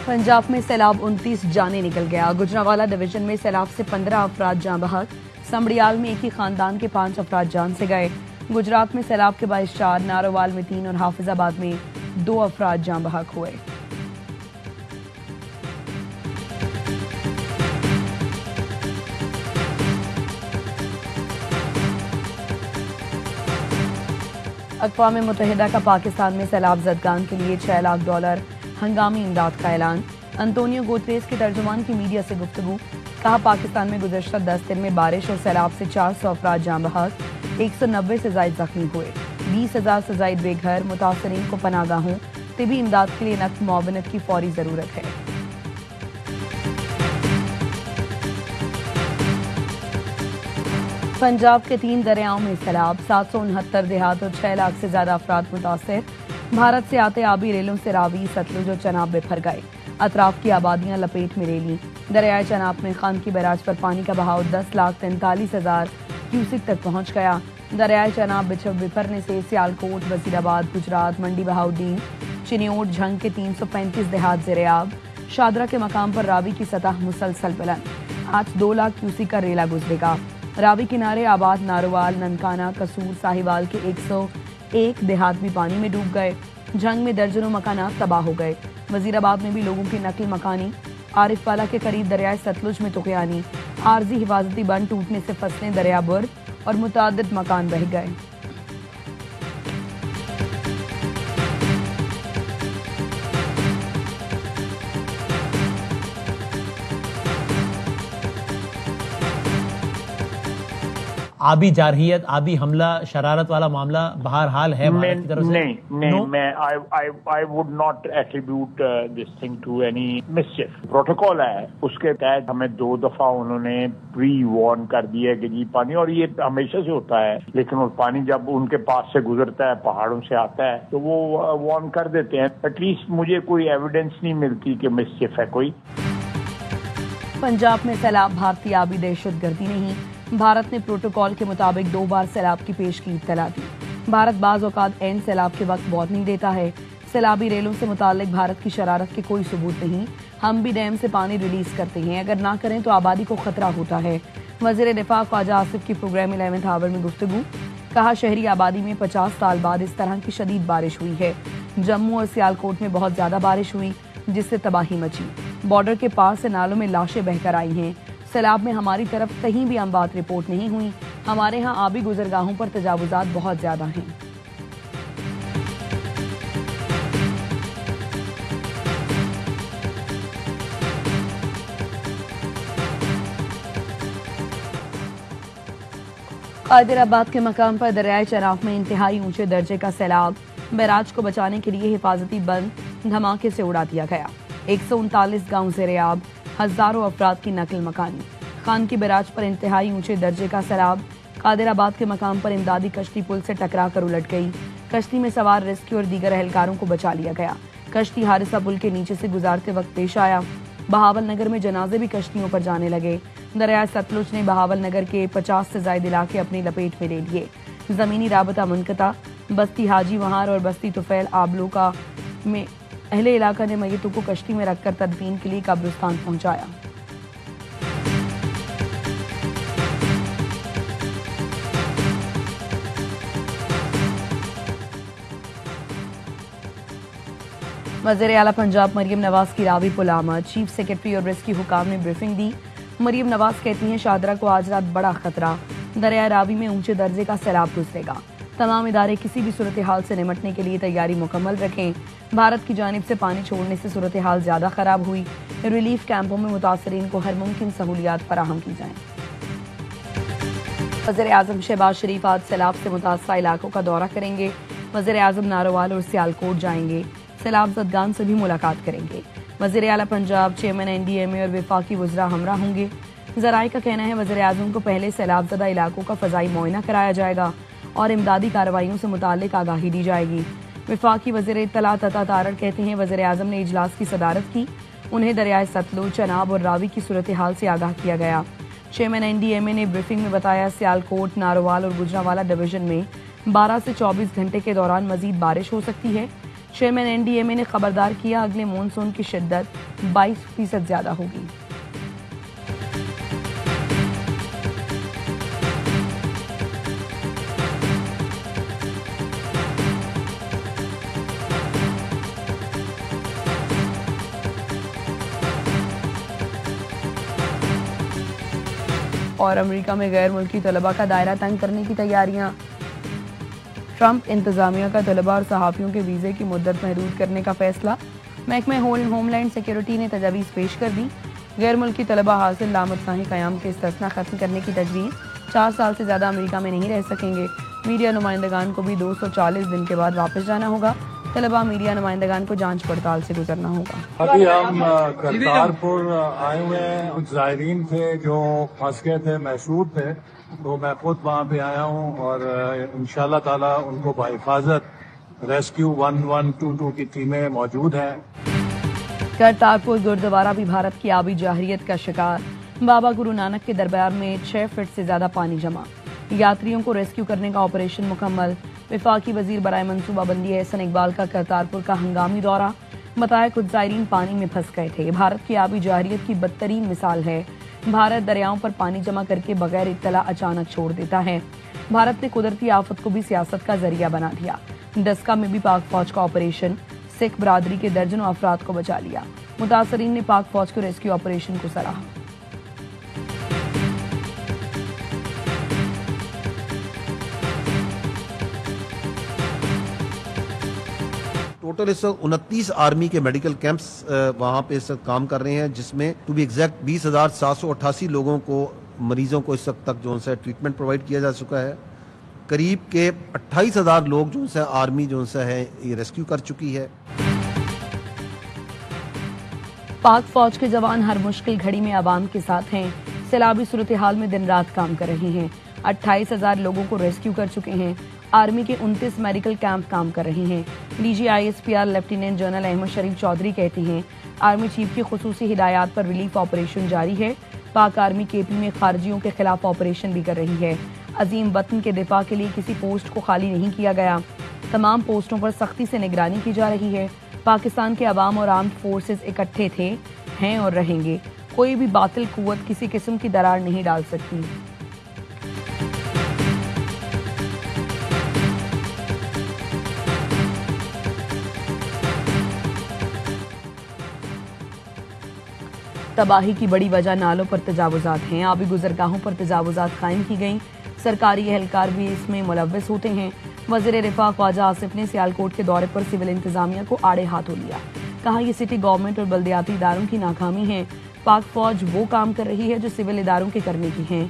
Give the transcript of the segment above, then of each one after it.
पंजाब में सैलाब 29 जाने निकल गया। गुजरांवाला डिवीजन में सैलाब से 15 अफराद जान बहक। समड़ियाल में एक ही खानदान के 5 अफराद जान से गए। गुजरात में सैलाब के बायस 4, नारोवाल में 3 और हाफिजाबाद में 2 अफराद जान बहक हुए। अक़वाम मुत्तहिदा का पाकिस्तान में सैलाब ज़दगान के लिए $6 लाख हंगामी इमदाद का ऐलान। अंतोनियो गुतेरेस के तर्जुमान की मीडिया से गुफ्तगू। कहा, पाकिस्तान में गुज़श्ता 10 दिन में बारिश और सैलाब से 400 अफराद जान बहक, 190 से ज़ायद ज़ख्मी हुए, 20,000 से ज़ायद बेघर। मुतासरीन को पनाहगाहों तिबी इमदाद के लिए नक़द मुआवनत की फौरी ज़रूरत है। पंजाब के 3 दरियाओं में सैलाब, 769 देहात और 6 लाख से ज्यादा अफराद मुतासिर। भारत से आते आबी रेलों से रावी, सतलुज और चनाब बिफर गए। अतराफ की आबादियां लपेट में ले लीं। दरियाए चनाब में खान की बैराज पर पानी का बहाव 10,43,000 क्यूसिक तक पहुंच गया। दरियाए चनाब बिफरने से सियालकोट, वजीराबाद, गुजरात, मंडी बहाउद्दीन, चिन्योट, झंग के 335 देहात ज़ेर-ए-आब। शादरा के मकाम पर रावी की सतह मुसलसल बुलंद। आज 2 लाख क्यूसिक का रेला गुजरेगा। रावी किनारे आबाद नारोवाल, ननकाना, कसूर, साहिवाल के 101 देहात भी पानी में डूब गए। झंग में दर्जनों मकानात तबाह हो गए। वजीराबाद में भी लोगों की नकल मकानी। आरिफवाला के करीब दरियाए सतलुज में तुग़यानी। आरजी हिफाजती बंद टूटने से फसलें दरिया बुर्द और मुतअद्दिद मकान बह गए। आबी जारहियत, आबी हमला, शरारत वाला मामला बहरहाल है भारत की तरफ से? नहीं, मैं I would not attribute this thing to any mischief. Protocol है, उसके तहत हमें 2 दफा उन्होंने प्री वार्न कर दिया कि जी पानी, और ये हमेशा से होता है, लेकिन वो पानी जब उनके पास से गुजरता है, पहाड़ों से आता है, तो वो वार्न कर देते हैं। एटलीस्ट मुझे कोई एविडेंस नहीं मिलती कि मिसचिफ है कोई। पंजाब में सैलाब भारतीय आबी दहशतगर्दी नहीं। भारत ने प्रोटोकॉल के मुताबिक 2 बार सैलाब की पेश की इत्तला दी। भारत बाज़ औक़ात एन सैलाब के वक्त वार्निंग देता है। सैलाबी रेलों से मुताल्लिक भारत की शरारत के कोई सबूत नहीं। हम भी डैम से पानी रिलीज करते हैं, अगर ना करें तो आबादी को खतरा होता है। वज़ीर दिफ़ा ख्वाजा आसिफ की प्रोग्राम 11th आवर में गुफ्तगू। कहा, शहरी आबादी में 50 साल बाद इस तरह की शदीद बारिश हुई है। जम्मू और सियालकोट में बहुत ज्यादा बारिश हुई, जिससे तबाही मची। बॉर्डर के पास से नालों में लाशें बहकर आई हैं। सैलाब में हमारी तरफ कहीं भी अमवात रिपोर्ट नहीं हुई। हमारे यहाँ आबी गुजरगाहों पर तजावुजात बहुत ज्यादा हैं। कादिराबाद के मकाम पर दरियाए चनाब में इंतहाई ऊंचे दर्जे का सैलाब। बैराज को बचाने के लिए हिफाजती बंद धमाके से उड़ा दिया गया। 139 गांव ज़ेर-ए-आब, हजारों अफराद की नकल मकानी। खान की बैराज पर इंतहाई ऊंचे दर्जे का सैलाब। कादिराबाद के मकाम पर इमदादी कश्ती पुल से टकरा कर उलट गई। कश्ती में सवार रेस्क्यू और दीगर एहलकारों को बचा लिया गया। कश्ती हारिसा पुल के नीचे से गुजारते वक्त पेश आया। बहावल नगर में जनाजे भी कश्तियों पर जाने लगे। दरिया सतलुज ने बहावल नगर के 50 से ज्यादा इलाके अपनी लपेट में ले लिए। जमीनी राबता मुनक़ता। बस्ती हाजी वहार और बस्ती तुफैल आबलोका में अहले इलाका ने मैयतों को कश्ती में रखकर तदफीन के लिए कब्रिस्तान पहुंचाया। वज़ीर आला पंजाब मरियम नवाज की रावी पुल आमद। चीफ सेक्रेटरी और रेस्क्यू हुकाम ने ब्रीफिंग दी। मरियम नवाज कहती हैं, शादरा को आज रात बड़ा खतरा। दरिया रावी में ऊंचे दर्जे का सैलाब गुजरेगा। तमाम इदारे किसी भी सूरत हाल से निमटने के लिए तैयारी मुकम्मल रखें। भारत की जानिब से पानी छोड़ने से सूरत हाल ज्यादा खराब हुई। रिलीफ कैंपों में मुतासरीन को हर मुमकिन सहूलियात फराहम की जाएं। वज़ीर आज़म शहबाज शरीफ आज सैलाब से मुतासरा इलाकों का दौरा करेंगे। वज़ीर आज़म नारोवाल और सियालकोट जाएंगे। सैलाब ज़दगान से भी मुलाकात करेंगे। वज़ीर आला पंजाब, चेयरमैन NDMA और वफाकी वज़रा हमरा होंगे। ज़राए का कहना है, वज़ीर आज़म को पहले सैलाब ज़दा इलाकों का फ़ज़ाई मुआयना कराया जाएगा और इमदादी कार्रवाइयों से मुताल्लिक आगाही दी जाएगी। वफाकी वज़ीर इत्तलात अता तारड़ कहते हैं, वज़ीर आज़म ने इजलास की सदारत की। उन्हें दरियाए सतलुज, चनाब और रावी की सूरत हाल से आगाह किया गया। चेयरमैन NDMA ने ब्रीफिंग में बताया, सियालकोट, नारोवाल और गुजरांवाला डिवीजन में 12 से 24 घंटे के दौरान मजीद बारिश हो सकती है। چیئرمین NDMA نے خبردار کیا اگلے مونسون کی شدت 22% زیادہ ہوگی۔ اور امریکہ میں غیر ملکی طلباء کا دائرہ تنگ کرنے کی تیاریاں۔ ٹرمپ انتظامیہ کا طلباء اور صحافیوں کے ویزے کی مدت محدود کرنے کا فیصلہ۔ محکمہ ہوم لینڈ سیکیورٹی نے تجاویز پیش کر دی۔ غیر ملکی طلباء حاصل لامتناہی قیام کے استثنا ختم کرنے کی تجویز۔ 4 سال سے زیادہ امریکہ میں نہیں رہ سکیں گے۔ میڈیا نمائندگان کو بھی 240 دن کے بعد واپس جانا ہوگا۔ طلباء میڈیا نمائندگان کو جانچ پڑتال سے گزرنا ہوگا۔ ابھی ہم کرتارپور آئے ہوئے ہیں، کچھ زائرین تھے جو پھنس گئے تھے، محشور تھے، تو میں خود وہاں پہ آیا ہوں اور انشاءاللہ تعالیٰ ان کو بحفاظت ریسکیو 1122 کی ٹیمیں موجود ہیں۔ کرتارپور گردوارہ بھی بھارت کی آبی جارحیت کا شکار۔ بابا گرو نانک کے دربار میں 6 فٹ سے زیادہ پانی جمع۔ یاتریوں کو ریسکیو کرنے کا آپریشن مکمل۔ وفاقی وزیر برائے منصوبہ بندی احسن اقبال کا کرتارپور کا ہنگامی دورہ۔ بتایا کچھ زائرین پانی میں پھنس گئے تھے۔ بھارت کی آبی جارحیت کی بدترین مثال ہے۔ بھارت دریاؤں پر پانی جمع کر کے بغیر اطلاع اچانک چھوڑ دیتا ہے۔ بھارت نے قدرتی آفت کو بھی سیاست کا ذریعہ بنا دیا۔ ڈسکا میں بھی پاک فوج کا آپریشن، سکھ برادری کے درجنوں افراد کو بچا لیا۔ متاثرین نے پاک فوج کے ریسکیو آپریشن کو سراہا۔ ٹوٹل اس وقت 29 آرمی کے میڈیکل کیمپس وہاں پہ اس وقت کام کر رہے ہیں، جس میں ٹو بی ایگزیکٹ 20,788 لوگوں کو، مریضوں کو اس وقت تک جو ہے ٹریٹمنٹ پرووائڈ کیا جا چکا ہے۔ قریب کے 28,000 لوگ جو ہے آرمی جو ہے یہ ریسکیو کر چکی ہے۔ پاک فوج کے جوان ہر مشکل گھڑی میں عوام کے ساتھ ہیں۔ سیلابی صورتحال میں دن رات کام کر رہے ہیں۔ 28,000 لوگوں کو ریسکیو کر چکے ہیں۔ آرمی کے 29 میڈیکل کیمپ کام کر رہے ہیں۔ DGISPR لیفٹیننٹ جنرل احمد شریف چودھری کہتے ہیں آرمی چیف کی خصوصی ہدایات پر ریلیف آپریشن جاری ہے۔ پاک آرمی KP میں خارجیوں کے خلاف آپریشن بھی کر رہی ہے۔ عظیم وطن کے دفاع کے لیے کسی پوسٹ کو خالی نہیں کیا گیا۔ تمام پوسٹوں پر سختی سے نگرانی کی جا رہی ہے۔ پاکستان کے عوام اور آرمڈ فورسز اکٹھے تھے، ہیں اور رہیں گے۔ کوئی بھی باطل قوت کسی قسم کی درار نہیں ڈال سکتی۔ تباہی کی بڑی وجہ نالوں پر تجاوزات ہیں۔ آبی گزرگاہوں پر تجاوزات قائم کی گئیں۔ سرکاری اہلکار بھی اس میں ملوث ہوتے ہیں۔ وزیر رفاق خواجہ آصف نے سیالکوٹ کے دورے پر سول انتظامیہ کو آڑے ہاتھوں لیا۔ کہا یہ سٹی گورنمنٹ اور بلدیاتی اداروں کی ناکامی ہے۔ پاک فوج وہ کام کر رہی ہے جو سول اداروں کے کرنے کی ہیں۔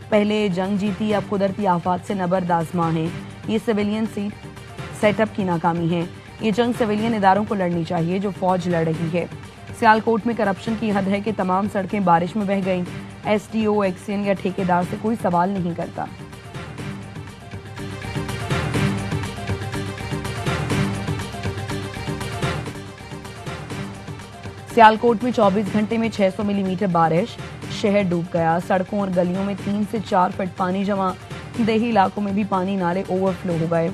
پہلے جنگ جیتی، اب قدرتی آفات سے نبرد آزما ہے۔ یہ سویلین سیٹ اپ کی ناکامی ہے۔ یہ جنگ سویلین اداروں کو لڑنی چاہیے جو فوج لڑ رہی ہے۔ سیالکوٹ میں کرپشن کی حد ہے کہ تمام سڑکیں بارش میں بہہ گئیں۔ SDO، ایکسین یا ٹھیکیدار سے کوئی سوال نہیں کرتا۔ سیالکوٹ میں 24 گھنٹے میں 600 ملی میٹر بارش، شہر ڈوب گیا۔ سڑکوں اور گلیوں میں 3 سے 4 فٹ پانی جمع۔ دیہی علاقوں میں بھی پانی نالے اوور فلو ہو گئے۔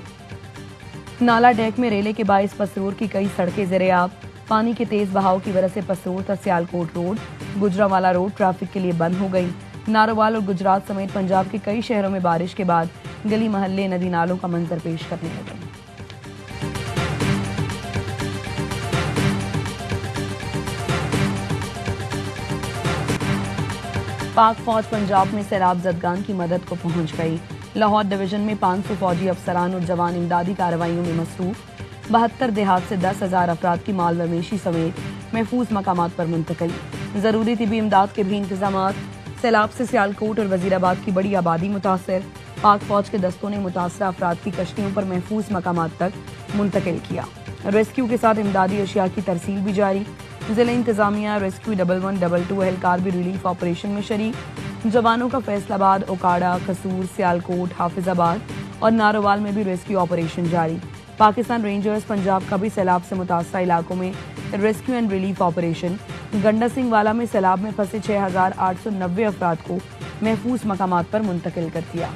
نالا ڈیک میں ریلے کے باعث پسرور کی کئی سڑکیں زیر آب۔ پانی کے تیز بہاؤ کی وجہ سے پسرور تا Sialkot road, Gujranwala road traffic کے لیے بند ہو گئی۔ نارووال اور گجرات سمیت پنجاب کے کئی شہروں میں بارش کے بعد گلی محلے ندی نالوں کا منظر پیش کرنے لگے۔ پاک فوج پنجاب میں سیلاب زدگان کی مدد کو پہنچ گئی۔ لاہور ڈویژن میں 500 فوجی افسران اور جوان امدادی کارروائیوں میں مصروف۔ 72 دیہات سے 10,000 افراد کی مال مویشی سمیت محفوظ مقامات پر منتقلی۔ ضروری طبی امداد کے بھی انتظامات۔ سیلاب سے سیالکوٹ اور وزیرآباد کی بڑی آبادی متاثر۔ پاک فوج کے دستوں نے متاثرہ افراد کی کشتیوں پر محفوظ مقامات تک منتقل کیا۔ ریسکیو کے ساتھ امدادی اشیاء کی ترسیل بھی جاری۔ ضلع انتظامیہ، ریسکیو 1122 اہلکار بھی ریلیف آپریشن میں شریک۔ جوانوں کا فیصل آباد، اوکاڑا، قصور، سیالکوٹ، حافظ آباد اور نارووال میں بھی ریسکیو آپریشن جاری۔ پاکستان رینجرز پنجاب کا بھی سیلاب سے متاثرہ علاقوں میں ریسکیو اینڈ ریلیف آپریشن۔ گنڈا سنگھ والا میں سیلاب میں پھنسے 6,890 افراد کو محفوظ مقامات پر منتقل کر دیا۔